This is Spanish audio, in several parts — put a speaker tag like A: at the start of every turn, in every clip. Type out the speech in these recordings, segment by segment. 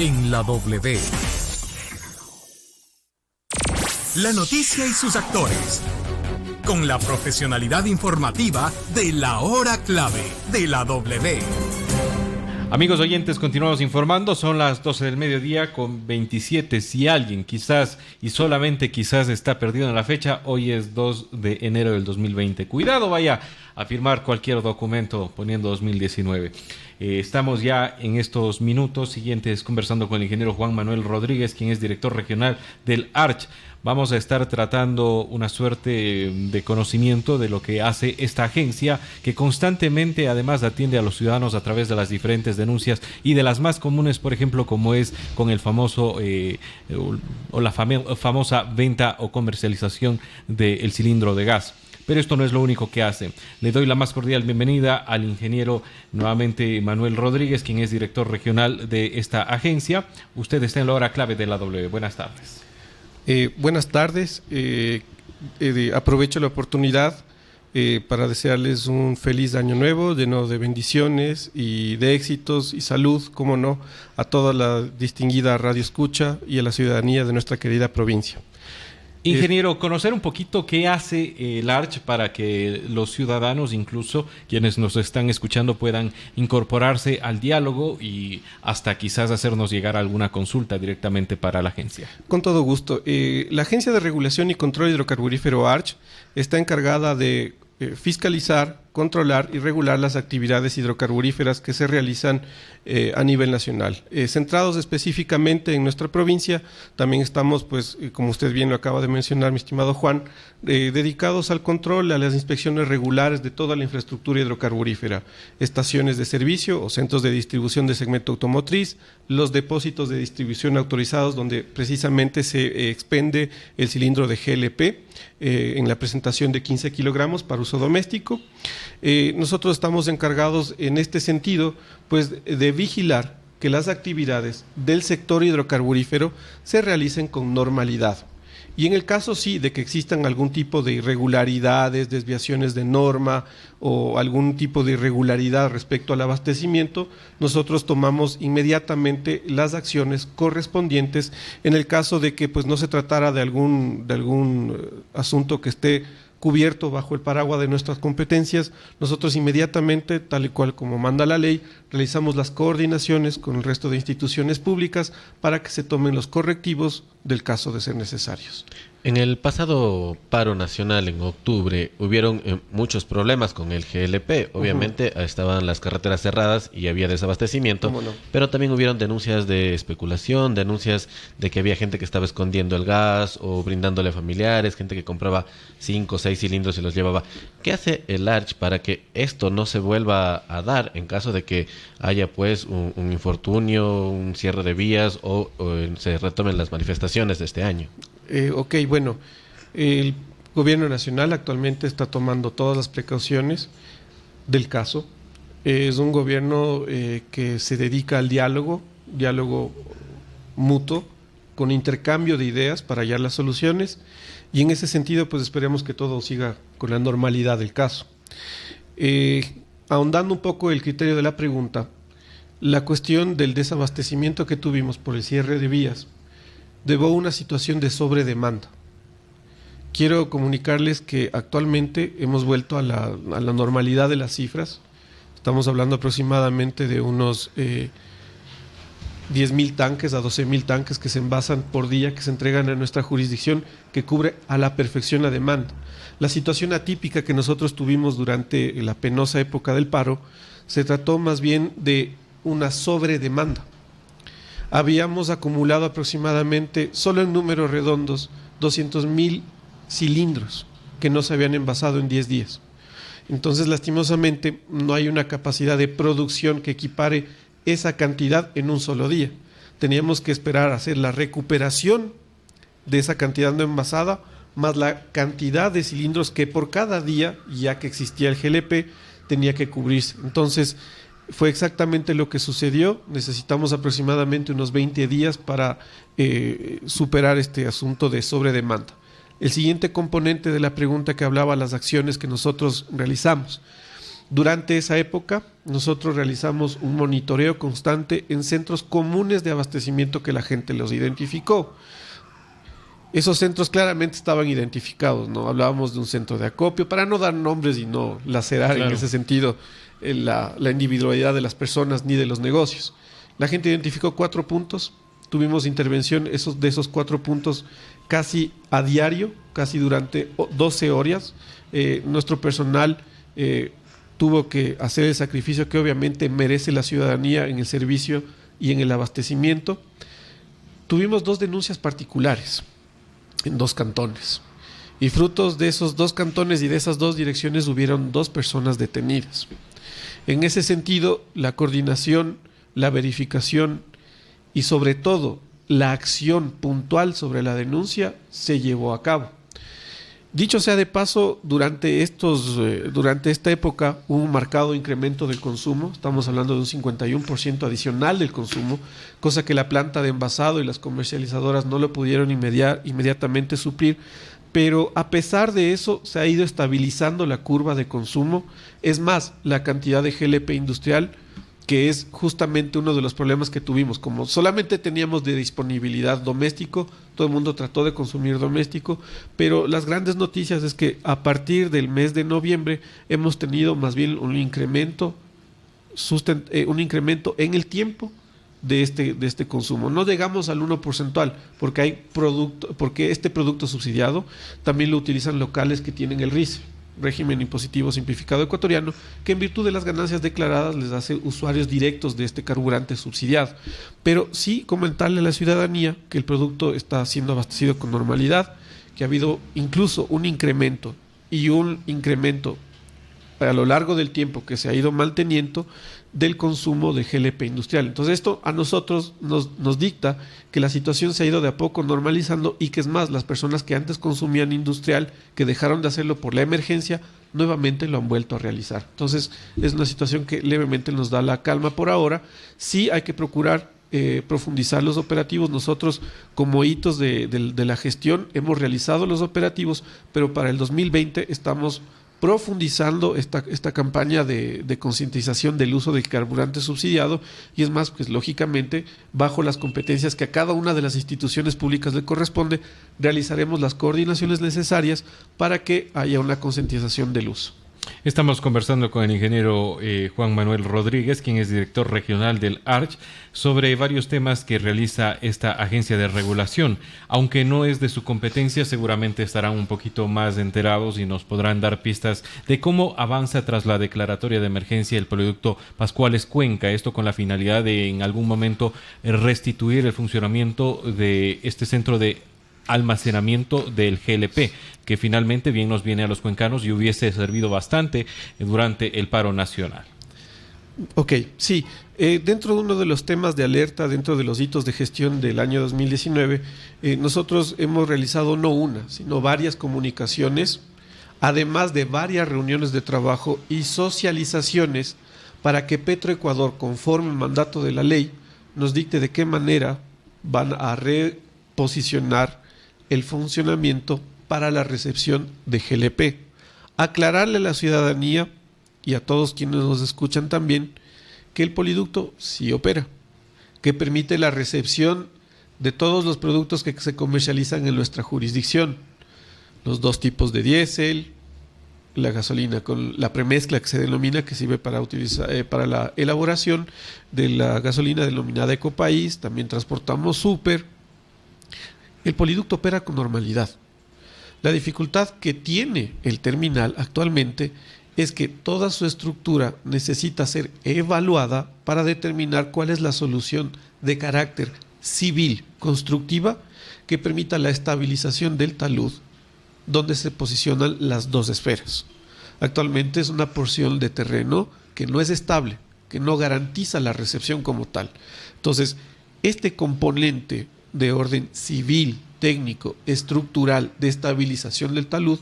A: En la W. La noticia y sus actores. Con la profesionalidad informativa de la hora clave de la W.
B: Amigos oyentes, continuamos informando. Son las 12 del mediodía con 27. Si alguien quizás y solamente quizás está perdido en la fecha, hoy es 2 de enero del 2020. Cuidado, vaya a firmar cualquier documento poniendo 2019. Estamos ya en estos minutos siguientes conversando con el ingeniero Juan Manuel Rodríguez, quien es director regional del ARCH. Vamos a estar tratando una suerte de conocimiento de lo que hace esta agencia, que constantemente además atiende a los ciudadanos a través de las diferentes denuncias y de las más comunes, por ejemplo, como es con el famoso o la famosa venta o comercialización del cilindro de gas. Pero esto no es lo único que hace. Le doy la más cordial bienvenida al ingeniero nuevamente Manuel Rodríguez, quien es director regional de esta agencia. Usted está en la hora clave de la W. Buenas tardes.
C: Buenas tardes. Aprovecho la oportunidad para desearles un feliz año nuevo, lleno de bendiciones y de éxitos y salud, como no, a toda la distinguida radio escucha y a la ciudadanía de nuestra querida provincia.
B: Ingeniero, conocer un poquito qué hace el ARCH para que los ciudadanos, incluso quienes nos están escuchando, puedan incorporarse al diálogo y hasta quizás hacernos llegar alguna consulta directamente para la agencia.
C: Con todo gusto. La Agencia de Regulación y Control Hidrocarburífero ARCH está encargada de fiscalizar, controlar y regular las actividades hidrocarburíferas que se realizan a nivel nacional. Centrados específicamente en nuestra provincia, también estamos, pues, como usted bien lo acaba de mencionar, mi estimado Juan, dedicados al control, a las inspecciones regulares de toda la infraestructura hidrocarburífera, estaciones de servicio o centros de distribución de segmento automotriz, los depósitos de distribución autorizados donde precisamente se expende el cilindro de GLP en la presentación de 15 kilogramos para uso doméstico. Nosotros estamos encargados en este sentido, pues, de vigilar que las actividades del sector hidrocarburífero se realicen con normalidad. Y en el caso sí de que existan algún tipo de irregularidades, desviaciones de norma o algún tipo de irregularidad respecto al abastecimiento, nosotros tomamos inmediatamente las acciones correspondientes en el caso de que, pues, no se tratara de algún asunto que esté cubierto bajo el paraguas de nuestras competencias. Nosotros inmediatamente, tal y cual como manda la ley, realizamos las coordinaciones con el resto de instituciones públicas para que se tomen los correctivos del caso de ser necesarios.
D: En el pasado paro nacional en octubre hubieron muchos problemas con el GLP. Obviamente estaban las carreteras cerradas y había desabastecimiento,
C: ¿Cómo no?
D: pero también hubieron denuncias de especulación, denuncias de que había gente que estaba escondiendo el gas o brindándole a familiares, gente que compraba 5 o 6 cilindros y los llevaba. ¿Qué hace el ARCH para que esto no se vuelva a dar en caso de que haya, pues, un infortunio, un cierre de vías o se retomen las manifestaciones de este año?
C: Bueno, el gobierno nacional actualmente está tomando todas las precauciones del caso. Es un gobierno que se dedica al diálogo mutuo, con intercambio de ideas para hallar las soluciones, y en ese sentido, pues, esperemos que todo siga con la normalidad del caso. Ahondando un poco el criterio de la pregunta, la cuestión del desabastecimiento que tuvimos por el cierre de vías debo a una situación de sobredemanda. Quiero comunicarles que actualmente hemos vuelto a la normalidad de las cifras. Estamos hablando aproximadamente de unos 10,000 tanques a 12,000 tanques que se envasan por día, que se entregan a nuestra jurisdicción, que cubre a la perfección la demanda. La situación atípica que nosotros tuvimos durante la penosa época del paro se trató más bien de una sobredemanda. Habíamos acumulado aproximadamente, solo en números redondos, 200,000 cilindros que no se habían envasado en 10 días. Entonces, lastimosamente, no hay una capacidad de producción que equipare esa cantidad en un solo día. Teníamos que esperar a hacer la recuperación de esa cantidad no envasada, más la cantidad de cilindros que por cada día, ya que existía el GLP, tenía que cubrirse. Entonces, fue exactamente lo que sucedió. Necesitamos aproximadamente unos 20 días para superar este asunto de sobredemanda. El siguiente componente de la pregunta que hablaba las acciones que nosotros realizamos. Durante esa época, nosotros realizamos un monitoreo constante en centros comunes de abastecimiento que la gente los identificó. Esos centros claramente estaban identificados, ¿no? Hablábamos de un centro de acopio, para no dar nombres y no lacerar en ese sentido la individualidad de las personas ni de los negocios. La gente identificó 4 puntos, tuvimos intervención de esos 4 puntos casi a diario, casi durante 12 horas. Nuestro personal tuvo que hacer el sacrificio que obviamente merece la ciudadanía en el servicio y en el abastecimiento. Tuvimos 2 denuncias particulares en 2 cantones. Y frutos de esos 2 cantones y de esas 2 direcciones hubieron 2 personas detenidas. En ese sentido, la coordinación, la verificación y sobre todo la acción puntual sobre la denuncia se llevó a cabo. Dicho sea de paso, durante esta época hubo un marcado incremento del consumo. Estamos hablando de un 51% adicional del consumo, cosa que la planta de envasado y las comercializadoras no lo pudieron inmediatamente suplir. Pero a pesar de eso, se ha ido estabilizando la curva de consumo. Es más, la cantidad de GLP industrial, que es justamente uno de los problemas que tuvimos. Como solamente teníamos de disponibilidad doméstico, todo el mundo trató de consumir doméstico, pero las grandes noticias es que a partir del mes de noviembre hemos tenido más bien un incremento en el tiempo de este consumo. No llegamos al 1 porcentual, porque este producto subsidiado también lo utilizan locales que tienen el RISE, régimen impositivo simplificado ecuatoriano, que en virtud de las ganancias declaradas les hace usuarios directos de este carburante subsidiado. Pero sí comentarle a la ciudadanía que el producto está siendo abastecido con normalidad, que ha habido incluso un incremento a lo largo del tiempo que se ha ido manteniendo del consumo de GLP industrial. Entonces esto a nosotros nos dicta que la situación se ha ido de a poco normalizando y que es más, las personas que antes consumían industrial, que dejaron de hacerlo por la emergencia, nuevamente lo han vuelto a realizar. Entonces es una situación que levemente nos da la calma por ahora. Sí hay que procurar profundizar los operativos. Nosotros como hitos de la gestión hemos realizado los operativos, pero para el 2020 estamos profundizando esta campaña de concientización del uso del carburante subsidiado, y es más, pues lógicamente, bajo las competencias que a cada una de las instituciones públicas le corresponde, realizaremos las coordinaciones necesarias para que haya una concientización del uso.
B: Estamos conversando con el ingeniero Juan Manuel Rodríguez, quien es director regional del ARCH, sobre varios temas que realiza esta agencia de regulación. Aunque no es de su competencia, seguramente estarán un poquito más enterados y nos podrán dar pistas de cómo avanza tras la declaratoria de emergencia el producto Pascuales Cuenca. Esto con la finalidad de en algún momento restituir el funcionamiento de este centro de almacenamiento del GLP, que finalmente bien nos viene a los cuencanos y hubiese servido bastante durante el paro nacional.
C: Ok, sí. Dentro de uno de los temas de alerta, dentro de los hitos de gestión del año 2019, nosotros hemos realizado no una, sino varias comunicaciones, además de varias reuniones de trabajo y socializaciones para que Petroecuador, conforme el mandato de la ley, nos dicte de qué manera van a reposicionar el funcionamiento para la recepción de GLP. Aclararle a la ciudadanía y a todos quienes nos escuchan también que el poliducto sí opera, que permite la recepción de todos los productos que se comercializan en nuestra jurisdicción, los 2 tipos de diésel, la gasolina con la premezcla que se denomina, que sirve para la elaboración de la gasolina denominada Ecopaís. También transportamos súper. El poliducto opera con normalidad. La dificultad que tiene el terminal actualmente es que toda su estructura necesita ser evaluada para determinar cuál es la solución de carácter civil constructiva que permita la estabilización del talud donde se posicionan las 2 esferas. Actualmente es una porción de terreno que no es estable, que no garantiza la recepción como tal. Entonces, este componente de orden civil, técnico, estructural, de estabilización del talud,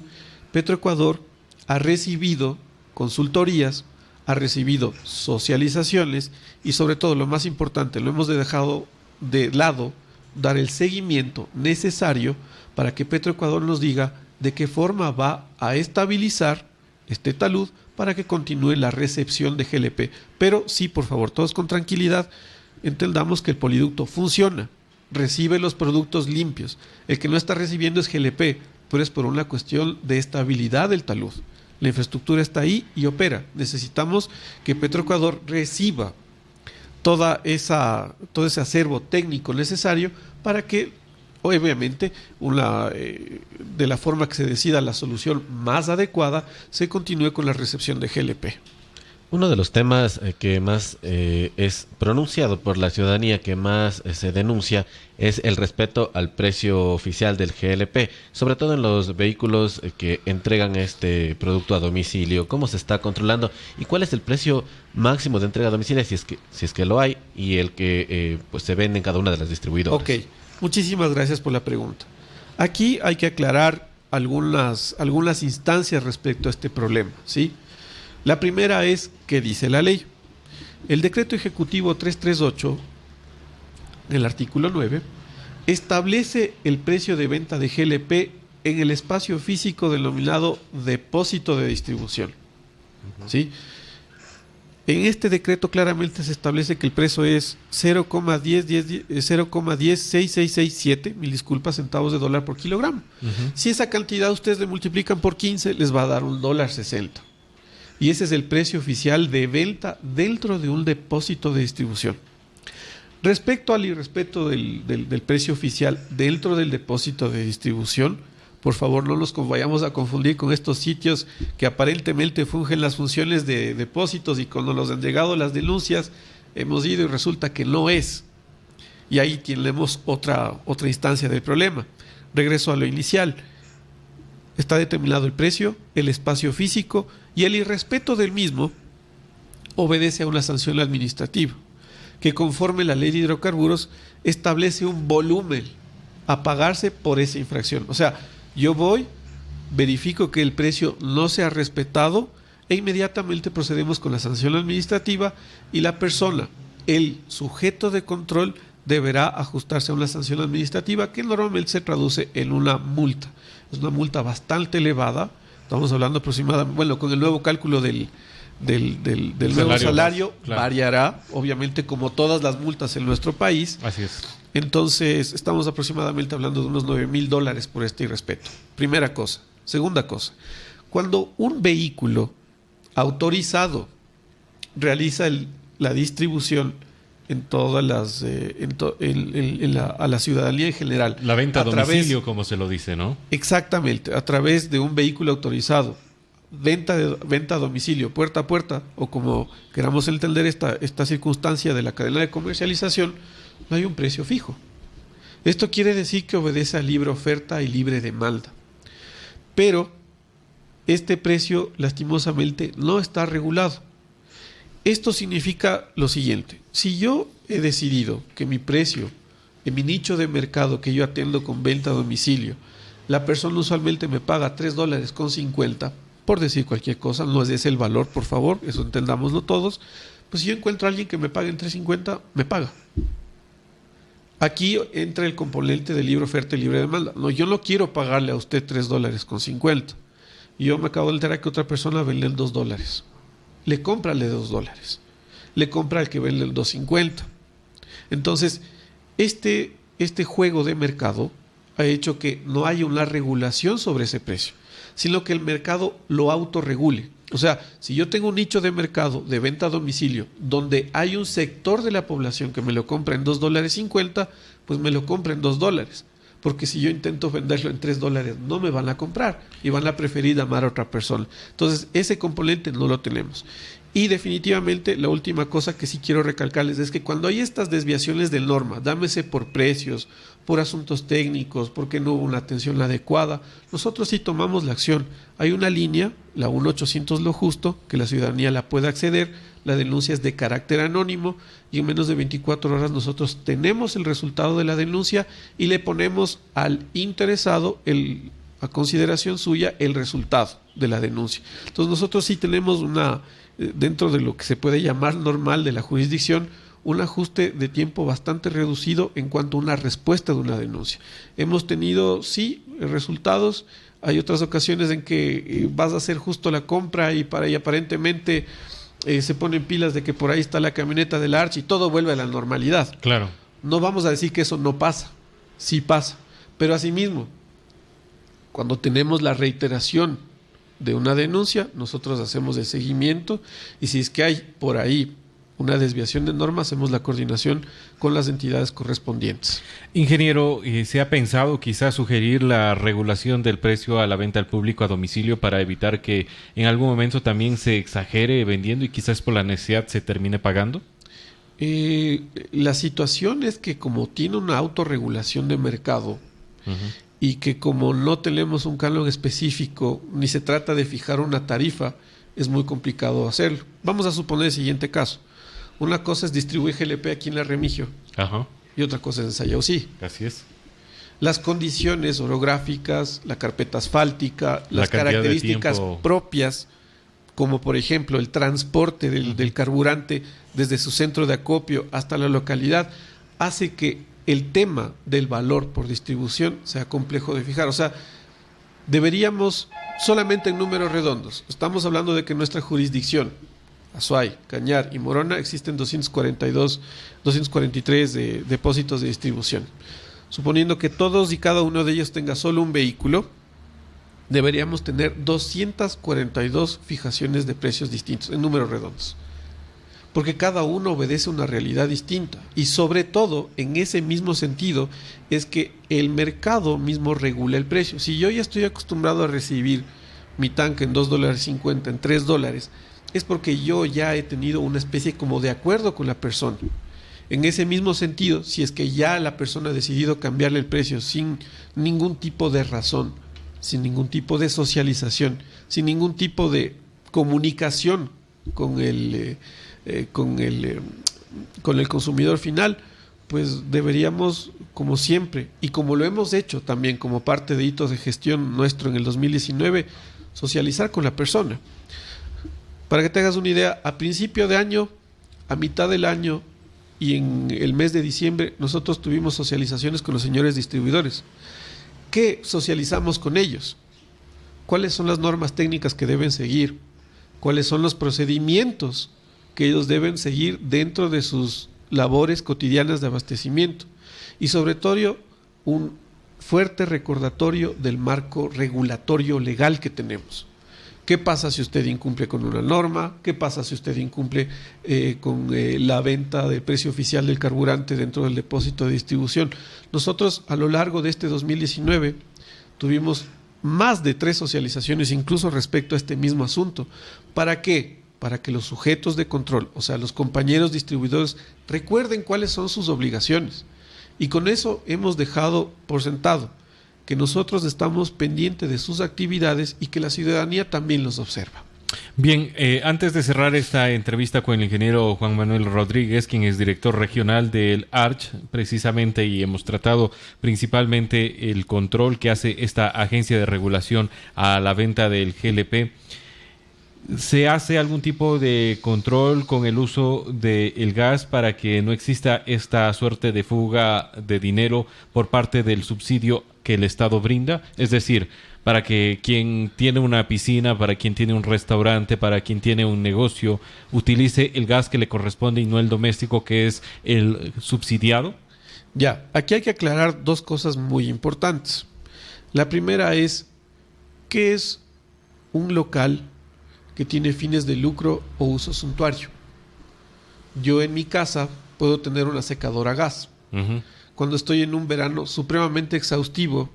C: Petroecuador ha recibido consultorías, ha recibido socializaciones y sobre todo, lo más importante, lo hemos dejado de lado, dar el seguimiento necesario para que Petroecuador nos diga de qué forma va a estabilizar este talud para que continúe la recepción de GLP. Pero sí, por favor, todos con tranquilidad, entendamos que el poliducto funciona, recibe los productos limpios. El que no está recibiendo es GLP, pero es por una cuestión de estabilidad del talud. La infraestructura está ahí y opera. Necesitamos que Petroecuador reciba todo ese acervo técnico necesario para que, obviamente, de la forma que se decida la solución más adecuada, se continúe con la recepción de GLP.
D: Uno de los temas que más es pronunciado por la ciudadanía, que más se denuncia, es el respeto al precio oficial del GLP, sobre todo en los vehículos que entregan este producto a domicilio. ¿Cómo se está controlando? ¿Y cuál es el precio máximo de entrega a domicilio, si es que lo hay, y el que pues se vende en cada una de las distribuidoras?
C: Ok, muchísimas gracias por la pregunta. Aquí hay que aclarar algunas instancias respecto a este problema, ¿sí? La primera es, ¿qué dice la ley? El decreto ejecutivo 338, en el artículo 9, establece el precio de venta de GLP en el espacio físico denominado depósito de distribución. ¿Sí? En este decreto claramente se establece que el precio es 0,1066667, mil disculpas, centavos de dólar por kilogramo. Si esa cantidad ustedes le multiplican por 15, les va a dar $1.60. Y ese es el precio oficial de venta dentro de un depósito de distribución. Respecto al irrespeto del precio oficial dentro del depósito de distribución, por favor no nos vayamos a confundir con estos sitios que aparentemente fungen las funciones de depósitos, y cuando nos han llegado las denuncias hemos ido y resulta que no es. Y ahí tenemos otra instancia del problema. Regreso a lo inicial. Está determinado el precio, el espacio físico, y el irrespeto del mismo obedece a una sanción administrativa que, conforme la ley de hidrocarburos, establece un volumen a pagarse por esa infracción. O sea, yo voy, verifico que el precio no se ha respetado e inmediatamente procedemos con la sanción administrativa, y la persona, el sujeto de control, deberá ajustarse a una sanción administrativa que normalmente se traduce en una multa. Es una multa bastante elevada. Estamos hablando aproximadamente, bueno, con el nuevo cálculo del nuevo salario, claro, variará, obviamente, como todas las multas en nuestro país.
B: Así es.
C: Entonces, estamos aproximadamente hablando de unos $9,000 por este irrespeto. Primera cosa. Segunda cosa, cuando un vehículo autorizado realiza la distribución en todas las a la ciudadanía en general,
B: la venta a domicilio, como se lo dice, ¿no?
C: Exactamente, a través de un vehículo autorizado, venta a domicilio, puerta a puerta, o como queramos entender esta circunstancia de la cadena de comercialización, no hay un precio fijo. Esto quiere decir que obedece a libre oferta y libre demanda. Pero este precio, lastimosamente, no está regulado. Esto significa lo siguiente: si yo he decidido que mi precio, en mi nicho de mercado que yo atiendo con venta a domicilio, la persona usualmente me paga $3.50, por decir cualquier cosa, no es ese el valor, por favor, eso entendámoslo todos, pues si yo encuentro a alguien que me pague en $3.50, me paga. Aquí entra el componente de libre oferta y libre demanda. No, yo no quiero pagarle a usted $3.50. Yo me acabo de enterar que otra persona vende en $2. Le compra el de $2. Le compra el que vende el $2.50. Entonces, este juego de mercado ha hecho que no haya una regulación sobre ese precio, sino que el mercado lo autorregule. O sea, si yo tengo un nicho de mercado de venta a domicilio donde hay un sector de la población que me lo compra en $2.50, pues me lo compra en $2. Porque si yo intento venderlo en $3, no me van a comprar y van a preferir llamar a otra persona. Entonces, ese componente no lo tenemos. Y definitivamente, la última cosa que sí quiero recalcarles es que cuando hay estas desviaciones de norma, dámese por precios, por asuntos técnicos, porque no hubo una atención adecuada, nosotros sí tomamos la acción. Hay una línea, la 1-800 Lo Justo, que la ciudadanía la puede acceder. La denuncia es de carácter anónimo y en menos de 24 horas nosotros tenemos el resultado de la denuncia y le ponemos al interesado a consideración suya el resultado de la denuncia. Entonces nosotros sí tenemos dentro de lo que se puede llamar normal de la jurisdicción, un ajuste de tiempo bastante reducido en cuanto a una respuesta de una denuncia. Hemos tenido, sí, resultados. Hay otras ocasiones en que vas a hacer justo la compra y aparentemente se ponen pilas de que por ahí está la camioneta del Arch y todo vuelve a la normalidad.
B: Claro.
C: No vamos a decir que eso no pasa, sí pasa, pero asimismo, cuando tenemos la reiteración de una denuncia, nosotros hacemos el seguimiento y si es que hay por ahí una desviación de normas, hacemos la coordinación con las entidades correspondientes.
B: Ingeniero, ¿se ha pensado quizás sugerir la regulación del precio a la venta al público a domicilio para evitar que en algún momento también se exagere vendiendo y quizás por la necesidad se termine pagando?
C: La situación es que como tiene una autorregulación de mercado y que como no tenemos un canon específico ni se trata de fijar una tarifa, es muy complicado hacerlo. Vamos a suponer el siguiente caso. Una cosa es distribuir GLP aquí en la Remigio.
B: Ajá.
C: Y otra cosa es en Sayausí.
B: Así es.
C: Las condiciones orográficas, la carpeta asfáltica, las características propias, como por ejemplo el transporte del carburante desde su centro de acopio hasta la localidad, hace que el tema del valor por distribución sea complejo de fijar. O sea, deberíamos, solamente en números redondos, estamos hablando de que en nuestra jurisdicción, Azuay, Cañar y Morona, existen 243 depósitos de distribución. Suponiendo que todos y cada uno de ellos tenga solo un vehículo, deberíamos tener 242 fijaciones de precios distintos, en números redondos. Porque cada uno obedece una realidad distinta. Y sobre todo, en ese mismo sentido, es que el mercado mismo regula el precio. Si yo ya estoy acostumbrado a recibir mi tanque en $2.50, en $3, es porque yo ya he tenido una especie como de acuerdo con la persona. En ese mismo sentido, si es que ya la persona ha decidido cambiarle el precio sin ningún tipo de razón, sin ningún tipo de socialización, sin ningún tipo de comunicación con el consumidor final, pues deberíamos, como siempre, y como lo hemos hecho también como parte de hitos de gestión nuestro en el 2019, socializar con la persona. Para que te hagas una idea, a principio de año, a mitad del año y en el mes de diciembre, nosotros tuvimos socializaciones con los señores distribuidores. ¿Qué socializamos con ellos? ¿Cuáles son las normas técnicas que deben seguir? ¿Cuáles son los procedimientos que ellos deben seguir dentro de sus labores cotidianas de abastecimiento? Y sobre todo, un fuerte recordatorio del marco regulatorio legal que tenemos. ¿Qué pasa si usted incumple con una norma? ¿Qué pasa si usted incumple con la venta del precio oficial del carburante dentro del depósito de distribución? Nosotros a lo largo de este 2019 tuvimos más de 3 socializaciones incluso respecto a este mismo asunto. ¿Para qué? Para que los sujetos de control, o sea, los compañeros distribuidores, recuerden cuáles son sus obligaciones. Y con eso hemos dejado por sentado que nosotros estamos pendientes de sus actividades y que la ciudadanía también los observa.
B: Bien, antes de cerrar esta entrevista con el ingeniero Juan Manuel Rodríguez, quien es director regional del ARCH, precisamente, y hemos tratado principalmente el control que hace esta agencia de regulación a la venta del GLP, ¿se hace algún tipo de control con el uso del gas para que no exista esta suerte de fuga de dinero por parte del subsidio que el Estado brinda? Es decir, para que quien tiene una piscina, para quien tiene un restaurante, para quien tiene un negocio, utilice el gas que le corresponde y no el doméstico, que es el subsidiado.
C: Ya, aquí hay que aclarar 2 cosas muy importantes. La primera es, ¿qué es un local que tiene fines de lucro o uso suntuario? Yo en mi casa puedo tener una secadora a gas. Cuando estoy en un verano supremamente exhaustivo,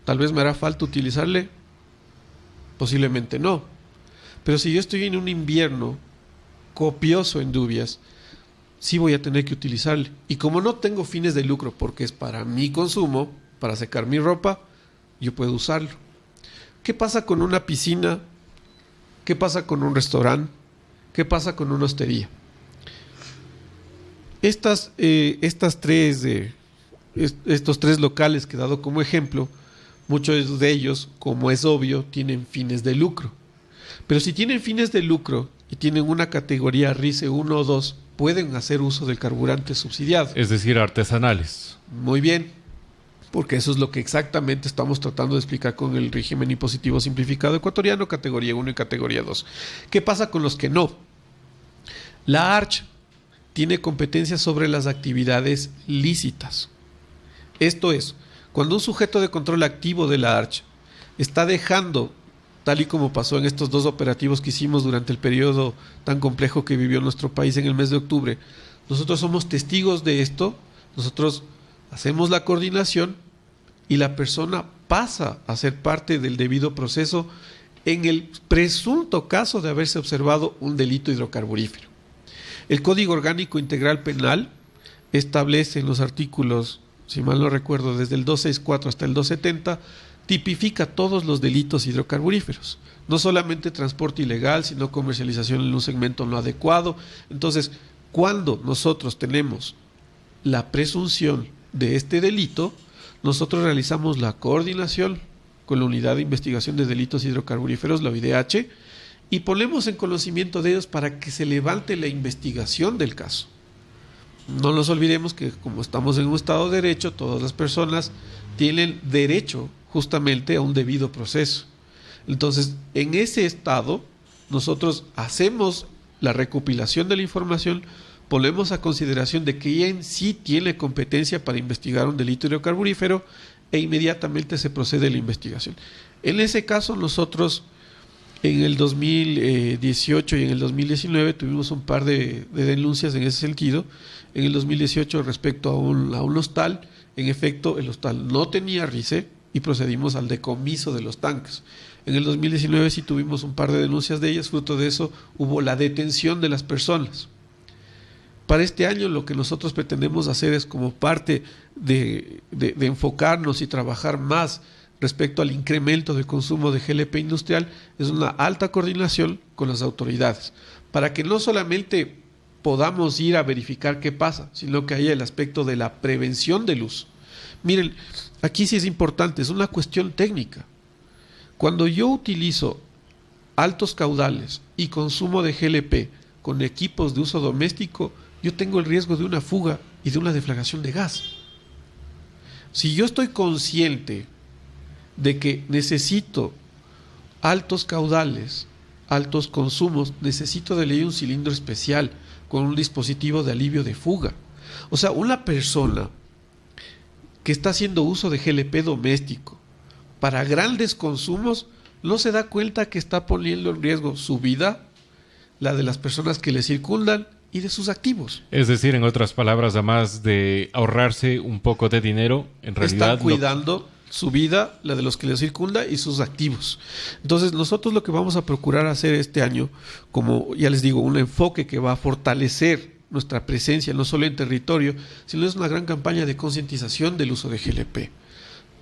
C: tal vez me hará falta utilizarle, posiblemente no. Pero si yo estoy en un invierno copioso en lluvias, sí voy a tener que utilizarle. Y como no tengo fines de lucro, porque es para mi consumo, para secar mi ropa, yo puedo usarlo. ¿Qué pasa con una piscina? ¿Qué pasa con un restaurante? ¿Qué pasa con una hostería? Estos 3 locales que he dado como ejemplo, muchos de ellos, como es obvio, tienen fines de lucro. Pero si tienen fines de lucro y tienen una categoría RICE 1 o 2, pueden hacer uso del carburante subsidiado.
B: Es decir, artesanales.
C: Muy bien, porque eso es lo que exactamente estamos tratando de explicar con el régimen impositivo simplificado ecuatoriano, categoría 1 y categoría 2. ¿Qué pasa con los que no? La ARCH tiene competencia sobre las actividades lícitas. Esto es, cuando un sujeto de control activo de la ARCH está dejando, tal y como pasó en estos 2 operativos que hicimos durante el periodo tan complejo que vivió nuestro país en el mes de octubre, nosotros somos testigos de esto, nosotros hacemos la coordinación y la persona pasa a ser parte del debido proceso en el presunto caso de haberse observado un delito hidrocarburífero. El Código Orgánico Integral Penal establece en los artículos, si mal no recuerdo, desde el 264 hasta el 270, tipifica todos los delitos hidrocarburíferos. No solamente transporte ilegal, sino comercialización en un segmento no adecuado. Entonces, cuando nosotros tenemos la presunción de este delito, nosotros realizamos la coordinación con la Unidad de Investigación de Delitos Hidrocarburíferos, la UIDH, y ponemos en conocimiento de ellos para que se levante la investigación del caso. No nos olvidemos que como estamos en un Estado de Derecho, todas las personas tienen derecho justamente a un debido proceso. Entonces, en ese estado, nosotros hacemos la recopilación de la información, ponemos a consideración de que ella en sí tiene competencia para investigar un delito hidrocarburífero e inmediatamente se procede a la investigación. En ese caso, nosotros en el 2018 y en el 2019 tuvimos un par de denuncias en ese sentido. En el 2018 respecto a un hostal, en efecto el hostal no tenía RICE y procedimos al decomiso de los tanques. En el 2019 sí tuvimos un par de denuncias de ellas, fruto de eso hubo la detención de las personas. Para este año lo que nosotros pretendemos hacer es, como parte de enfocarnos y trabajar más respecto al incremento del consumo de GLP industrial, es una alta coordinación con las autoridades, para que no solamente podamos ir a verificar qué pasa, sino que haya el aspecto de la prevención del uso. Miren, aquí sí es importante, es una cuestión técnica. Cuando yo utilizo altos caudales y consumo de GLP con equipos de uso doméstico, yo tengo el riesgo de una fuga y de una deflagración de gas. Si yo estoy consciente de que necesito altos caudales, altos consumos, necesito de ley un cilindro especial con un dispositivo de alivio de fuga. O sea, una persona que está haciendo uso de GLP doméstico para grandes consumos no se da cuenta que está poniendo en riesgo su vida, la de las personas que le circundan y de sus activos.
B: Es decir, en otras palabras, además de ahorrarse un poco de dinero, en realidad
C: están cuidando su vida, la de los que le circunda y sus activos. Entonces nosotros lo que vamos a procurar hacer este año, como ya les digo, un enfoque que va a fortalecer nuestra presencia no solo en territorio, sino es una gran campaña de concientización del uso de GLP.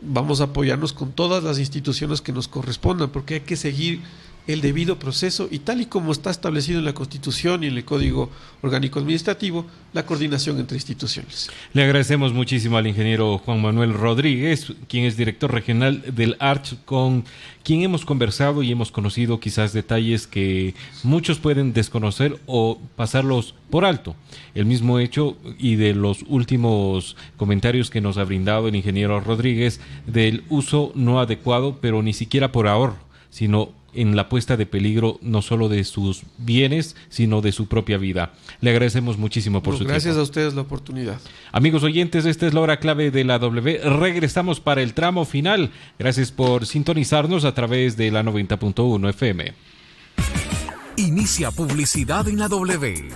C: Vamos a apoyarnos con todas las instituciones que nos correspondan, porque hay que seguir el debido proceso y tal y como está establecido en la Constitución y en el Código Orgánico Administrativo, la coordinación entre instituciones.
B: Le agradecemos muchísimo al ingeniero Juan Manuel Rodríguez, quien es director regional del ARCH, con quien hemos conversado y hemos conocido quizás detalles que muchos pueden desconocer o pasarlos por alto. El mismo hecho y de los últimos comentarios que nos ha brindado el ingeniero Rodríguez del uso no adecuado, pero ni siquiera por ahorro, sino en la puesta de peligro no solo de sus bienes, sino de su propia vida. Le agradecemos muchísimo por su tiempo.
C: Gracias a ustedes la oportunidad.
B: Amigos oyentes, esta es la hora clave de la W. Regresamos para el tramo final. Gracias por sintonizarnos a través de la 90.1 FM.
A: Inicia publicidad en la W.